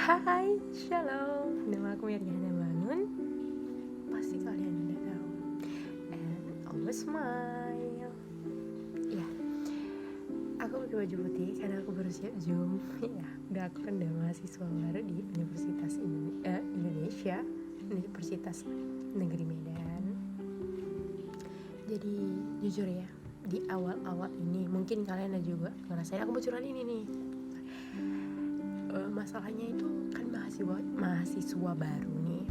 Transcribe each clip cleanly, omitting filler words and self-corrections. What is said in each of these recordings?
Hai, shalom. Nama aku Miriana Bangun. Pasti kalian udah tahu. And always smile. Ya, aku pakai baju putih karena aku baru siap Zoom. Ya, aku kan udah mahasiswa baru di Universitas Indonesia, Universitas Negeri Medan. Jadi jujur ya, di awal-awal ini mungkin kalian juga ngerasain aku bocoran ini nih. Masalahnya itu kan mahasiswa baru nih,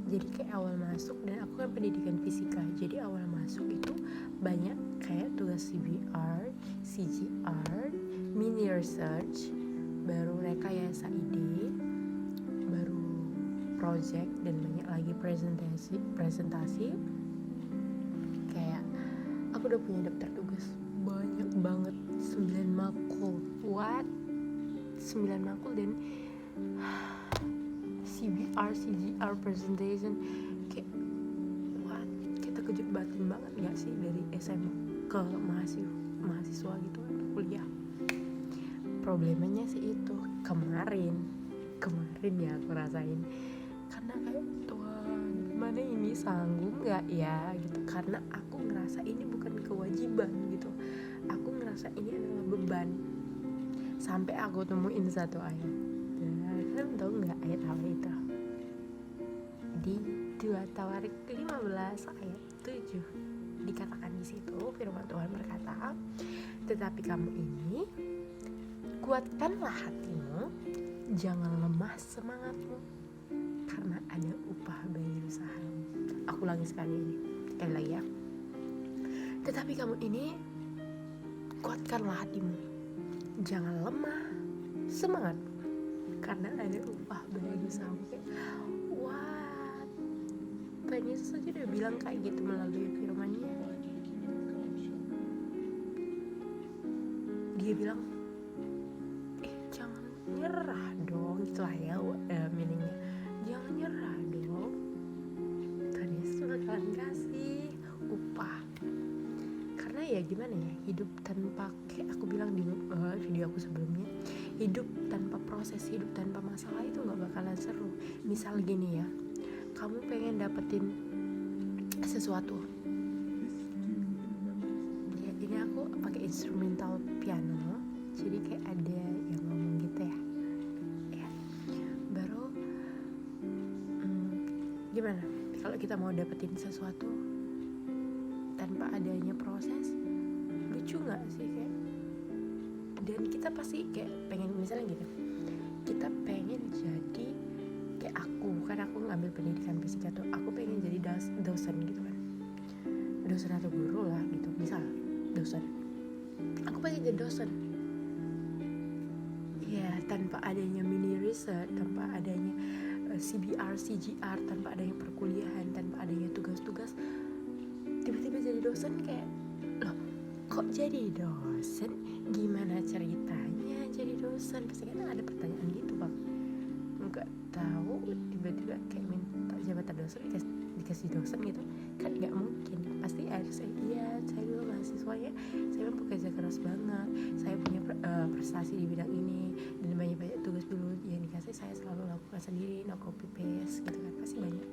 jadi kayak awal masuk, dan aku kan pendidikan fisika, jadi awal masuk itu banyak kayak tugas CBR, CGR, mini research, baru rekayasa ide, baru project, dan banyak lagi presentasi. Kayak aku udah punya daftar tugas banyak banget, 9 makul. What? 9 makul dan CBR, CGR presentation. Kayak what? Kita terkejut batin banget gak sih dari SMA ke mahasiswa gitu kan, kuliah. Problemnya sih itu kemarin ya aku rasain, karena kayak Tuhan, mana ini sanggup gak ya gitu, karena aku ngerasa ini bukan kewajiban gitu, aku ngerasa ini adalah beban. Sampai aku temuin satu ayat. Kalian tahu nggak ayat apa itu? Di 2 Tawarik 15 ayat 7 dikatakan di situ, firman Tuhan berkata, tetapi kamu ini kuatkanlah hatimu, jangan lemah semangatmu, karena ada upah bagi usahamu. Aku ulangi sekali lagi ya. Tetapi kamu ini kuatkanlah hatimu, jangan lemah semangat, karena ada upah bagi usahamu. What? Tuhan Yesus aja udah bilang kayak gitu melalui firman-Nya. Dia bilang, jangan nyerah dong, itulah ya meaningnya. Jangan nyerah dong, Tuhan Yesus bakalan kasih upah. Karena ya gimana ya, hidup tanpa, kayak aku bilang di video aku sebelumnya, hidup tanpa proses, hidup tanpa masalah itu gak bakalan seru. Misal gini ya, kamu pengen dapetin sesuatu ya, ini aku pakai instrumental piano, jadi kayak ada yang ngomong gitu ya. Baru gimana kalau kita mau dapetin sesuatu tanpa adanya proses, lucu gak sih kayak? Dan kita pasti kayak pengen, misalnya gitu, kita pengen jadi kayak aku ngambil pendidikan fisika tuh, aku pengen jadi dosen gitu kan, dosen atau guru lah gitu, misal dosen, aku pengen jadi dosen ya, tanpa adanya mini research, tanpa adanya CBR, CGR, tanpa adanya perkuliahan, tanpa adanya tugas-tugas, tiba-tiba jadi dosen. Kayak loh, kok jadi dosen, gimana ceritanya jadi dosen? Pasti kan ada pertanyaan gitu bang, nggak tahu, tiba-tiba kayak minta jabatan dosen dikasih dosen gitu kan, nggak mungkin. Pasti ada saya dulu mahasiswanya, saya bekerja keras banget, saya punya prestasi di bidang ini, dan banyak tugas dulu yang dikasih saya selalu lakukan sendiri, no copy paste gitu kan, pasti banyak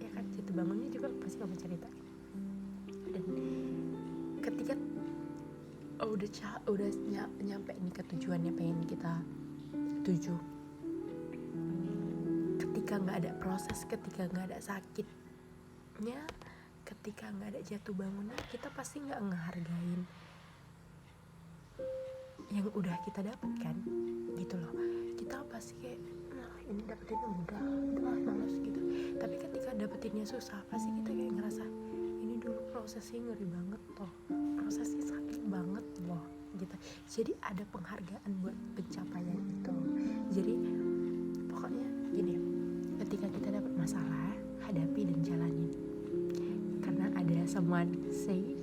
ya kan. Jatuh bangunnya juga pasti kamu ceritain. Dan ketika udah nyampe nih ke tujuannya, pengen kita tuju, ketika nggak ada proses, ketika nggak ada sakitnya, ketika nggak ada jatuh bangunnya, kita pasti nggak ngehargain yang udah kita dapatkan gitu loh. Kita pasti kayak ini dapetinnya mudah, males gitu. Tapi ketika dapetinnya susah, pasti kita kayak ngerasa ini dulu prosesnya ngeri banget loh, prosesnya sakit banget loh gitu. Jadi ada penghargaan buat pencapaian itu. Jadi pokoknya gini, ketika kita dapat masalah, hadapi dan jalanin. Karena ada someone say,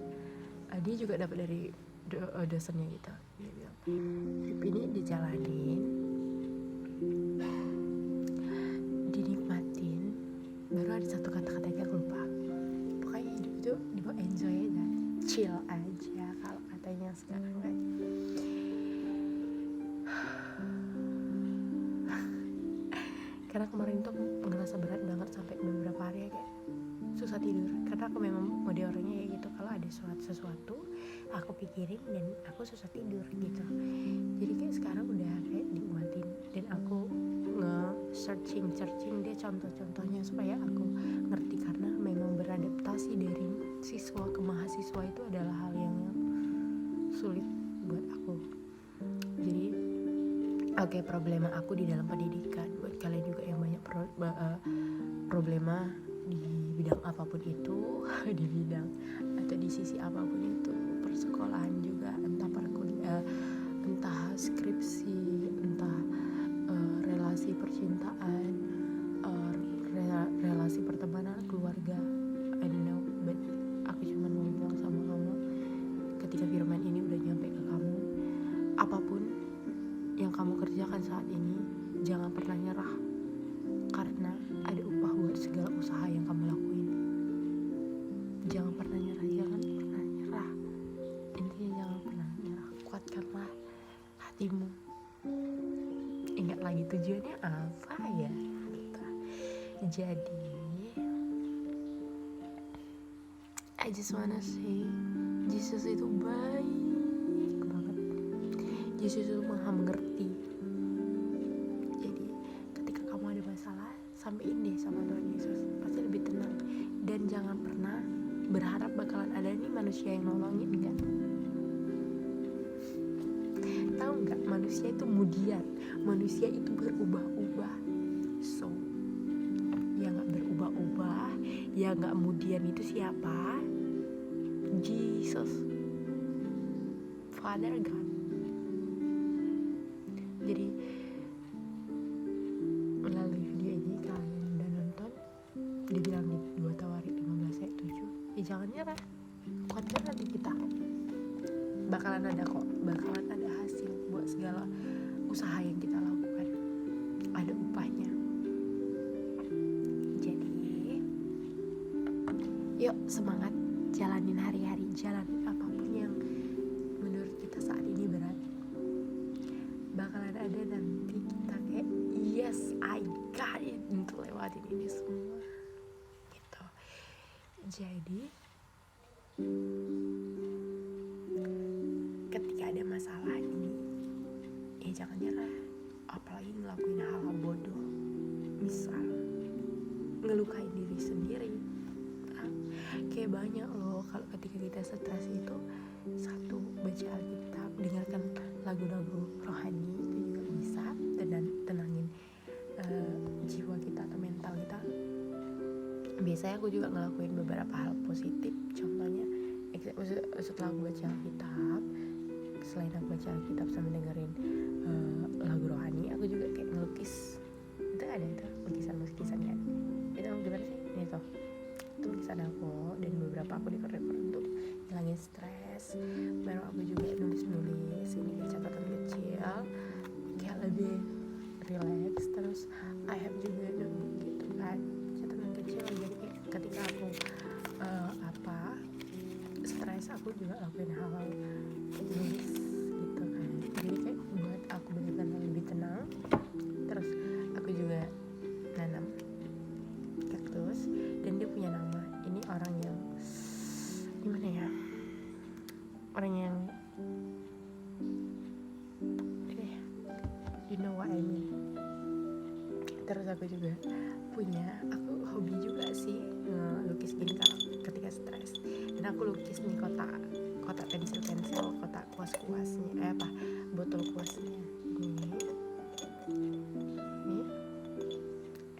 dia juga dapat dari dosennya gitu, dia bilang hidup ini dijalanin, dinikmatin. Baru ada satu kata-kata yang aku lupa, pokoknya hidup itu dibawa enjoy aja, chill aja kalau katanya sekarang kan. karena kemarin tuh aku ngerasa berat banget sampai beberapa hari ya, kayak susah tidur, karena aku memang mode orangnya kayak gitu, kalau ada sesuatu aku pikirin dan aku susah tidur gitu. Jadi kayak sekarang udah kayak diumatin, dan aku searching dia contoh-contohnya supaya aku ngerti, karena memang beradaptasi dari siswa ke mahasiswa itu adalah hal yang sulit buat aku. Jadi oke, problema aku di dalam pendidikan, buat kalian juga yang banyak problema di bidang apapun itu di bidang atau di sisi apapun itu, persekolahan juga, entah perkuliahan, entah skripsi, entah relasi percintaan, relasi pertemanan, keluarga, I don't know, but aku cuma mau bilang sama kamu, ketika firman ini udah nyampe ke kamu, apapun yang kamu kerjakan saat ini, jangan pernah nyerah, karena ada upah buat segala usaha yang kamu lakuin. Jangan pernah nyerah, intinya jangan pernah nyerah, kuatkanlah hatimu, ingat lagi tujuannya apa ya gitu. Jadi I just wanna say, Jesus itu baik banget, Yesus itu maha mengerti. Jadi ketika kamu ada masalah, sampein deh sama Tuhan Yesus, pasti lebih tenang. Dan jangan pernah berharap bakalan ada nih manusia yang nolongin, kan? Tahu nggak, manusia itu kemudian manusia itu berubah-ubah. So yang nggak berubah-ubah, yang nggak kemudian itu siapa? Jesus, Father God. Jadi melalui video ini kalian udah nonton, dibilang di 2 Tawarik 15 ayat 7, ya jangan nyerah, kuatkan hati kita, bakalan ada hasil buat segala usaha yang kita lakukan, ada upahnya. Jadi yuk semangat, jalanin hari-hari, jalanin apapun yang menurut kita saat ini berat, bakalan ada nanti kita kayak yes I got it untuk lewatin ini semua gitu. Jadi ketika ada masalah ini, ya jangan nyerah, apalagi ngelakuin hal-hal bodoh, misal ngelukain diri sendiri. Kayak banyak loh, kalau ketika kita stres itu, satu, baca Alkitab, dengarkan lagu-lagu rohani, itu juga bisa tenangin jiwa kita atau mental kita. Biasanya aku juga ngelakuin beberapa hal positif, contohnya setelah aku baca Alkitab, selain aku baca Alkitab sambil dengerin lagu rohani, aku juga kayak ngelukis. Itu ada itu lukisan kan, itu gimana sih ini tuh, itu lukisan aku, dan beberapa aku record untuk hilangin stres. Baru aku juga nulis ini catatan kecil kayak lebih relax. Terus I have juga notebook gitu kan, catatan kecil, jadi kayak ketika aku stres, aku juga lakuin hal-hal nulis gitu kan, jadi kayak buat aku benar-benar lebih tenang. Terus aku juga nanam kaktus, dan dia punya nama. Ini orang yang gimana ya, orang yang you know what I mean. Terus aku juga aku hobi juga sih lukis gini kalau ketika stres, dan aku lukis nih kotak pensil, kotak kuas-kuasnya, botol kuasnya ini,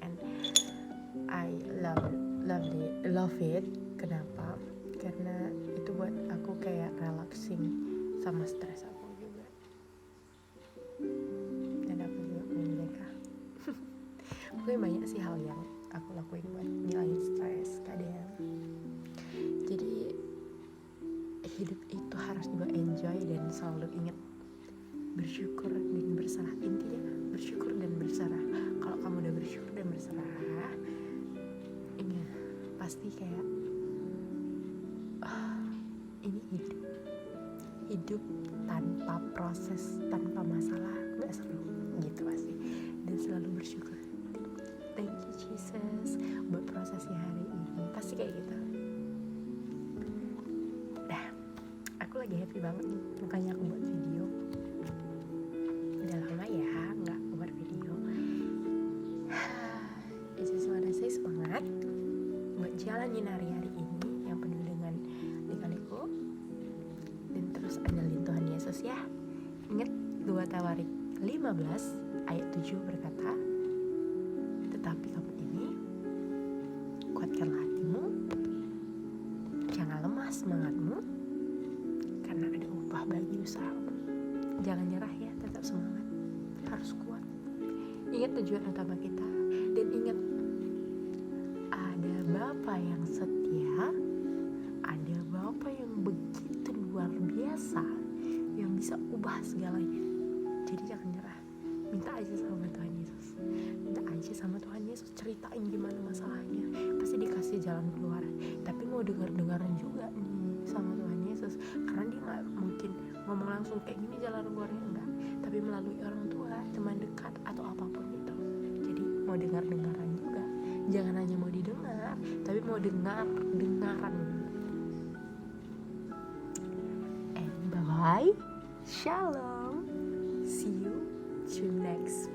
and I love it. Kenapa? Karena itu buat aku kayak relaxing sama stres aku juga, dan aku juga punya mereka. Pokoknya banyak sih hal yang aku lakuin buat ngilangin stres kadang. Jadi hidup itu harus juga enjoy, dan selalu ingat bersyukur dan berserah. Intinya bersyukur dan berserah. Kalau kamu udah bersyukur dan berserah, ingat pasti kayak ini hidup tanpa proses, tanpa masalah nggak seru gitu pasti. Dan selalu bersyukur. banget nih, makanya aku buat video. Udah lama ya nggak buat video. I just wanna say semangat buat jalanin hari-hari ini yang penuh dengan lika-liku, dan terus andalin Tuhan Yesus ya. Ingat 2 Tawarik 15 ayat 7 berkata, tetapi kamu ini kuatkanlah hatimu, jangan lemah semangatmu, karena ada upah bagi usahamu. Jangan nyerah ya, tetap semangat, harus kuat. Ingat tujuan utama kita, dan ingat ada Bapa yang setia, ada Bapa yang begitu luar biasa, yang bisa ubah segalanya. Jadi jangan nyerah, minta aja sama Tuhan Yesus, minta aja sama Tuhan Yesus, ceritain gimana masalahnya, pasti dikasih jalan keluar. Tapi mau dengar-dengaran juga nih sama Tuhan Yesus, karena dia nggak mungkin ngomong langsung kayak gini jalan keluarnya, enggak, tapi melalui orang tua, teman dekat, atau apapun itu. Jadi mau dengar-dengaran juga, jangan hanya mau didengar, tapi mau dengaran. And bye, shalom, see you to next